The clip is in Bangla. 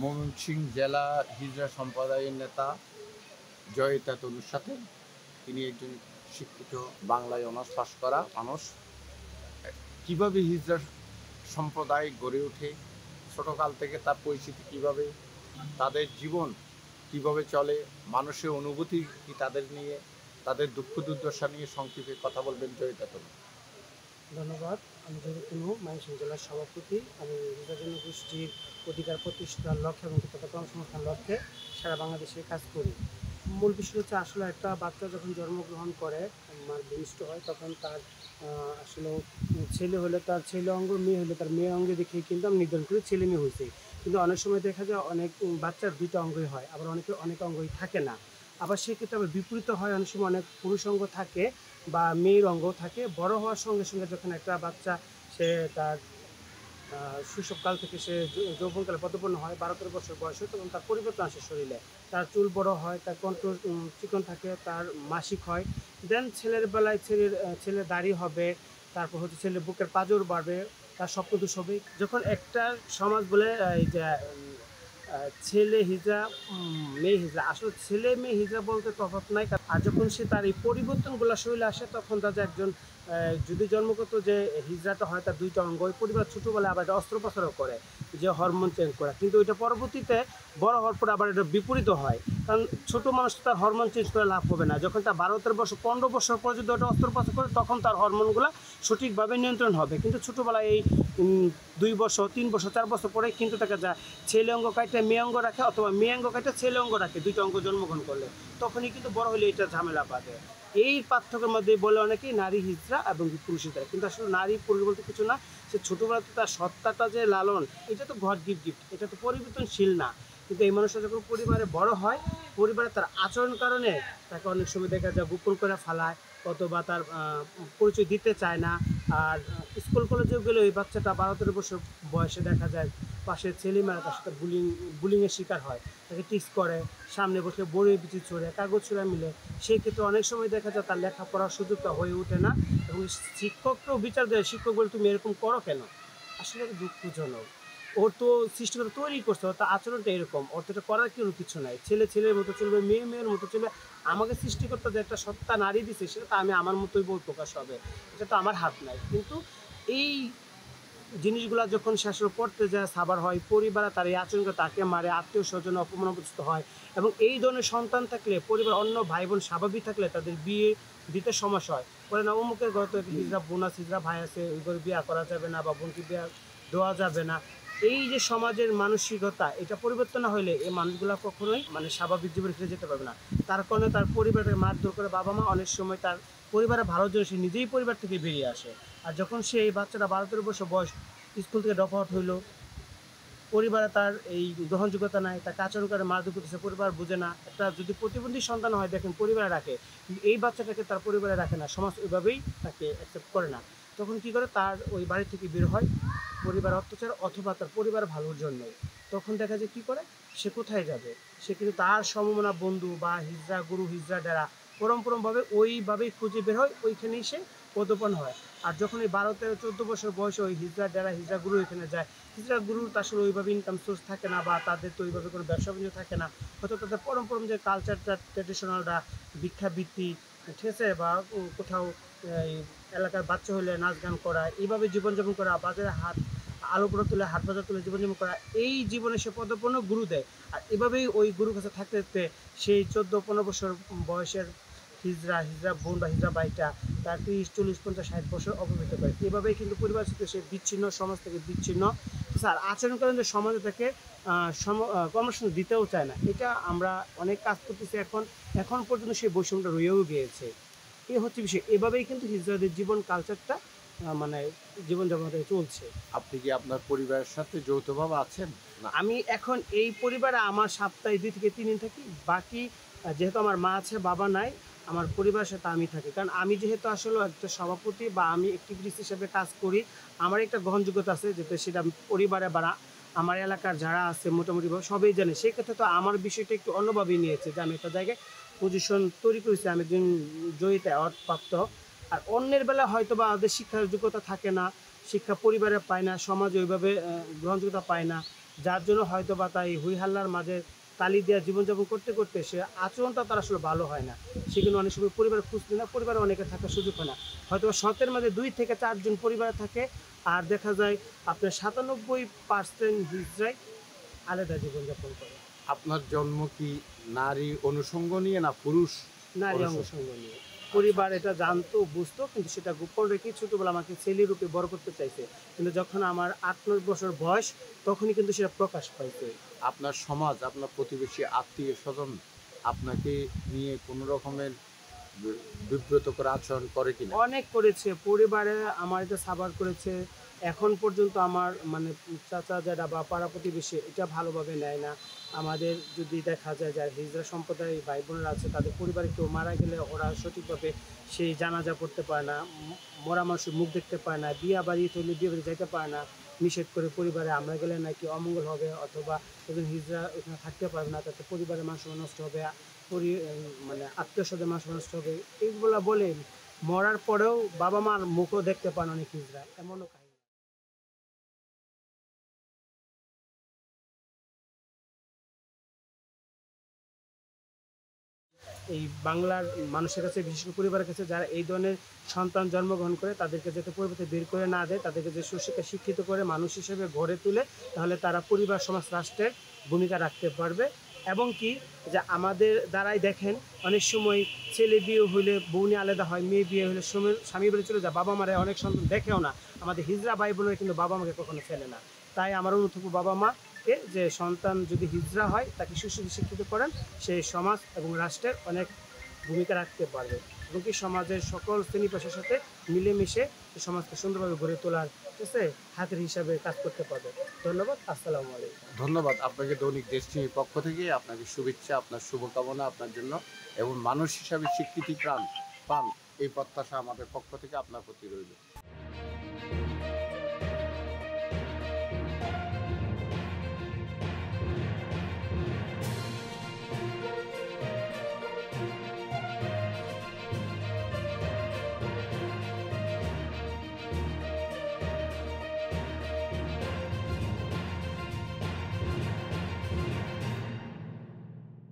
ময়মনসিংহ জেলা হিজড়া সম্প্রদায়ের নেতা জয়িতা তনুর সাথে। তিনি একজন শিক্ষিত বাংলায় অনার্স পাস করা মানুষ। কিভাবে হিজড়া সম্প্রদায় গড়ে ওঠে, ছোটকাল থেকে তার পরিচিতি কিভাবে, তাদের জীবন কিভাবে চলে, মানুষের অনুভূতি কি তাদের নিয়ে, তাদের দুঃখ দুর্দশা নিয়ে সংক্ষেপে কথা বলবেন জয়িতা তনু। ধন্যবাদ। আমি জয়িতা ময়মনসিংহ জেলার সভাপতি। আমি হিজড়া জনগোষ্ঠীর অধিকার প্রতিষ্ঠার লক্ষ্যে এবং তথা কর্মসংস্থান লক্ষ্যে সারা বাংলাদেশে কাজ করি। মূল বিষয় হচ্ছে আসলে একটা বাচ্চা যখন জন্মগ্রহণ করে, ভূমিষ্ঠ হয়, তখন তার আসলে ছেলে হলে তার ছেলে অঙ্গ, মেয়ে হলে তার মেয়ে অঙ্গে দেখেই কিন্তু আমি নির্ধারণ করি ছেলে মেয়ে হয়েছে। কিন্তু অনেক সময় দেখা যায় অনেক বাচ্চার দুইটা অঙ্গই হয়, আবার অনেক অঙ্গই থাকে না। আবার সেক্ষেত্রে আবার বিপরীত হয়, অনেক সময় অনেক পুরুষ অঙ্গ থাকে বা মেয়ের অঙ্গ থাকে। বড় হওয়ার সঙ্গে সঙ্গে যখন একটা বাচ্চা সে তার শৈশবকাল থেকে সে যৌবনকালে পদার্পন্ন হয়, 12-13 বছর বয়সে, তখন তার পরিবর্তন আসে শরীরে। তার চুল বড় হয়, তার কণ্ঠ চিকন থাকে, তার মাসিক হয়। দেন ছেলের বেলায় ছেলের দাড়ি হবে, তারপর হচ্ছে ছেলের বুকের পাঁজর বাড়বে, তার স্বপ্নদোষ হবে। যখন একটা সমাজ বলে এই যে ছেলে হিজড়া, মেয়ে হিজড়া, আসলে ছেলে মেয়ে হিজড়া বলতে তফাৎ নাই। আর যখন সে তার এই পরিবর্তনগুলো শরীরে আসে, তখন তাদের একজন যদি জন্মগত যে হিজড়াটা হয় তার দুইটা অঙ্গ, ওই পরিবার ছোটোবেলায় আবার এটা অস্ত্রোপচারও করে, যে হরমোন চেঞ্জ করা। কিন্তু ওইটা পরবর্তীতে বড় হওয়ার পরে আবার এটা বিপরীত হয়। কারণ ছোটো মানুষ তার হরমোন চেঞ্জ করে লাভ হবে না। যখন তার 12-13 বছর 15 বছর পর যদি ওটা অস্ত্রোপচার করে, তখন তার হরমোনগুলো সঠিকভাবে নিয়ন্ত্রণ হবে। কিন্তু ছোটোবেলায় এই 2 বছর 3 বছর 4 বছর পরে কিন্তু তাকে যা ছেলে অঙ্গ কাটে মেয়ে অঙ্গ রাখে, অথবা মেয়ে অঙ্গ কাটে ছেলে অঙ্গ রাখে, দুইটা অঙ্গ জন্মগ্রহণ করলে তখনই কিন্তু বড় হলে এটা ঝামেলা বাঁধে। এই পার্থক্যের মধ্যে বলে অনেকেই নারী হিজড়া এবং পুরুষ হিজড়া, কিন্তু আসলে নারী পুরুষ বলতে কিছু না। সে ছোটোবেলাতে তার সত্তাটা যে লালন, এটা তো গড গিফট, এটা তো পরিবর্তনশীল না। কিন্তু এই মানুষটা যখন পরিবারে বড় হয়, পরিবারে তার আচরণ কারণে তাকে অনেক সময় দেখা যায় গোপন করে ফেলায়, অথবা তার পরিচয় দিতে চায় না। আর স্কুল কলেজেও গেলে ওই বাচ্চাটা 12-13 বছর বয়সে দেখা যায় পাশের ছেলেমেয়েরা তার সাথে বুলিংয়ের শিকার হয়, তাকে টিক্স করে, সামনে বসে বড়ি বিচি ছড়ে, কাগজ ছুঁড়ে মিলে। সেই ক্ষেত্রে অনেক সময় দেখা যায় তার লেখাপড়ার সুযোগটা হয়ে ওঠে না, এবং শিক্ষককেও বিচার দেয়, শিক্ষক বলে তুমি এরকম করো কেন। আসলে এটা দুঃখজনক। ওর তো সৃষ্টিকর্তা তৈরি করছে, ওর তো আচরণটা এরকম, ওর তো এটা করার কিছু নাই। ছেলে ছেলের মতো চলবে, মেয়ে মেয়ের মতো চলবে। আমাকে সৃষ্টিকর্তা যে একটা সত্তা নারী দিছে, সেটা তো আমি আমার মতোই বল প্রকাশ হবে, এটা তো আমার হাত নাই। কিন্তু এই জিনিসগুলা যখন সে আসলে পড়তে যায়, সাবার হয়, পরিবারে তার এই আচরণ করে তাকে মারে, আত্মীয় স্বজন অপমানগ্রস্ত হয়। এবং এই ধরনের সন্তান থাকলে, পরিবার অন্য ভাই বোন স্বাভাবিক থাকলে তাদের বিয়ে দিতে সমস্যা হয়। বলে না অমুকের ঘরে তো হিজড়া বোন আছে, হিজড়া ভাই আছে, ওই ঘরে বিয়ে করা যাবে না বা বোনকে বিয়ে দেওয়া যাবে না। এই যে সমাজের মানসিকতা, এটা পরিবর্তন না হলে এই মানুষগুলা কখনোই স্বাভাবিক জীবনে ফিরে যেতে পারবে না। তার কারণে তার পরিবারের মারধর করে বাবা মা, অনেক সময় তার পরিবারের ভালোর জন্য সে নিজেই পরিবার থেকে বেরিয়ে আসে। আর যখন সে এই বাচ্চাটা 12-13 বছর বয়স, স্কুল থেকে ড্রপ আউট হইলো, পরিবারে তার এই গ্রহণযোগ্যতা নাই, তাকে আচরণ করে মারধর করতেছে, পরিবার বুঝে না। একটা যদি প্রতিবন্ধী সন্তান হয়, দেখেন পরিবারে রাখে, কিন্তু এই বাচ্চাটাকে তার পরিবারে রাখে না, সমাজ ওইভাবেই তাকে অ্যাকসেপ্ট করে না। তখন কী করে, তার ওই বাড়ি থেকে বের হয় পরিবার অত্যাচার অথবা তার পরিবার ভালোর জন্য। তখন দেখা যায় কী করে, সে কোথায় যাবে। সে কিন্তু তার সমমনা বন্ধু বা হিজড়া গুরু, হিজড়া ডেরা পরম্পরমভাবে ওইভাবেই খুঁজে বের হয়, ওইখানেই সে পদপন হয়। আর যখন এই 12-13-14 বছর বয়সে ওই হিজড়া ডেরা, হিজড়া গুরু এখানে যায়, হিজড়া গুরুর তো আসলে ওইভাবে ইনকাম সোর্স থাকে না, বা তাদের তো ওইভাবে কোনো ব্যবসা বাণিজ্য থাকে না। হয়তো তাদের পরম যে কালচারটা, ট্র্যাডিশনালটা, ভিক্ষাবৃত্তি, ঠিক আছে, বা কোথাও এই এলাকার বাচ্চা হলে নাচ গান করা, এইভাবে জীবনযাপন করা, বাজারে আলু পোড়া তুলে, হাট বাজার তুলে জীবনযাপন করা, এই জীবনে সে পদপন্ন গুরু দেয়। আর এভাবেই ওই গুরুর কাছে থাকতে থাকতে সেই 14-15 বছর বয়সের হিজড়া বোন বা হিজড়া ভাইটা তার 30-40-50-60 বছর অপবিত করে। এভাবেই কিন্তু পরিবার থেকে সে বিচ্ছিন্ন, সমাজ থেকে বিচ্ছিন্ন। স্যার আচরণ করেন যে সমাজে তাকে কর্মসংস্থান দিতেও চায় না। এটা আমরা অনেক কাজ করতেছি, এখন পর্যন্ত সেই বৈষম্যটা রয়েও গিয়েছে। এই হচ্ছে বিষয়। এভাবেই কিন্তু হিজড়াদের জীবন কালচারটা জীবনযাপন চলছে। আপনি কি আপনার পরিবারের সাথে যৌথভাবে আছেন? না। আমি এখন এই পরিবারে আমার সপ্তাহে 2 থেকে 3 দিন থাকি। বাকি যেহেতু আমার মা আছে, বাবা নাই, আমার পরিবারের সাথে আমি থাকি। কারণ আমি যেহেতু আসলে একটা সভাপতি বা আমি অ্যাক্টিভিস্ট হিসেবে কাজ করি, আমার একটা গ্রহণযোগ্যতা আছে, যাতে সেটা পরিবারে বা আমার এলাকার যারা আছে মোটামুটিভাবে সবাই জানে। সেক্ষেত্রে তো আমার বিষয়টা একটু অন্যভাবেই নিয়েছে, যে আমি একটা জায়গায় পজিশন তৈরি করেছি, আমি একজন জয়িতা অ্যাওয়ার্ড প্রাপ্ত। আর অন্যের বেলা হয়তো বা ওদের শিক্ষার যোগ্যতা থাকে না, শিক্ষা পরিবারে পায় না, সমাজে ওইভাবে গ্রহণযোগ্যতা পায় না। যার জন্য হয়তো বা তাই হুই হাল্লার মাঝে তালি দেওয়া জীবনযাপন করতে করতে সে আচরণটা তার আসলে ভালো হয় না। সেখানে অনেক সময় পরিবারের খোঁজ নেয় না, পরিবারে অনেকে থাকার সুযোগ হয় না। হয়তো বা শতের মাঝে 2 থেকে 4 জন পরিবারে থাকে, আর দেখা যায় আপনার 97% হিজড়াই আলাদা জীবনযাপন করে। আপনার জন্ম কি নারী অনুষঙ্গ নিয়ে না পুরুষ নারী অনুষঙ্গ? অংশগ্রহণ নিয়ে পরিবার এটা জানতো, বুঝতো, কিন্তু সেটা গোপন রেখে ছোটবেলা আমাকে ছেলে রূপে বড় করতে চাইছে। কিন্তু যখন আমার 8-9 বছর বয়স, তখনই কিন্তু সেটা প্রকাশ পাইছে। আপনার সমাজ, আপনার প্রতিবেশী, আত্মীয় স্বজন আপনাকে নিয়ে কোনো রকমের বিব্রতকর আচরণ করে কিনা? অনেক করেছে পরিবারে, আমার এটা সাবার করেছে। এখন পর্যন্ত আমার মানে চাচা জ্যাঠা বা পাড়া প্রতিবেশী এটা ভালোভাবে নেয় না। আমাদের যদি দেখা যায় যে হিজড়া সম্প্রদায় ভাই বোনেরা আছে, তাদের পরিবারে কেউ মারা গেলে ওরা সঠিকভাবে সেই জানাজা পড়তে পারে না, মরা মানুষের মুখ দেখতে পায় না, বিয়া বাড়ি হইলে বিয়ে বাড়ি যাইতে পারে না। নিষেধ করে পরিবারে, আমরা গেলে নাকি অমঙ্গল হবে, অথবা একজন হিজড়া ওখানে থাকতে পারবে না, তাতে পরিবারের মান সম্মান নষ্ট হবে, মানে আত্মীয় স্বজন মান সম্মান নষ্ট হবে, এইগুলা বলে মরার পরেও বাবা মার মুখও দেখতে পান অনেক হিজড়া, এমনও কাহিনী। এই বাংলার মানুষের কাছে, বিশেষ করে পরিবারের কাছে যারা এই ধরনের সন্তান জন্মগ্রহণ করে, তাদেরকে যাতে পরিবর্তে বের করে না দেয়, তাদেরকে যে সুশিক্ষা শিক্ষিত করে মানুষ হিসেবে গড়ে তুলে, তাহলে তারা পরিবার সমাজ রাষ্ট্রের ভূমিকা রাখতে পারবে। এবং কি, যে আমাদের দ্বারাই দেখেন অনেক সময় ছেলে বিয়ে হইলে বউনি আলাদা হয়, মেয়ে বিয়ে হলে স্বামী বাড়ি চলে যায়, বাবা মারা অনেক সন্তান দেখেও না। আমাদের হিজড়া ভাই বোনেরা কিন্তু বাবা মাকে কখনো ফেলে না। তাই আমার অনুরোধ থাকবো বাবা মাকে, যে সন্তান যদি হিজড়া হয় তাকে সুশিক্ষিত করেন, সেই সমাজ এবং রাষ্ট্রের অনেক ভূমিকা রাখতে পারবে, এবং কি সমাজের সকল শ্রেণী পেশার সাথে মিলেমিশে সমাজকে সুন্দরভাবে গড়ে তোলার, ঠিক আছে, হাতের হিসাবে কাজ করতে পারবে। ধন্যবাদ। আসসালামু আলাইকুম। ধন্যবাদ আপনাকে। দৈনিক দেশ টিভির পক্ষ থেকে আপনাকে শুভেচ্ছা, আপনার শুভকামনা আপনার জন্য, এবং মানুষ হিসাবে স্বীকৃতি পান এই প্রত্যাশা আমাদের পক্ষ থেকে আপনার প্রতি রইল।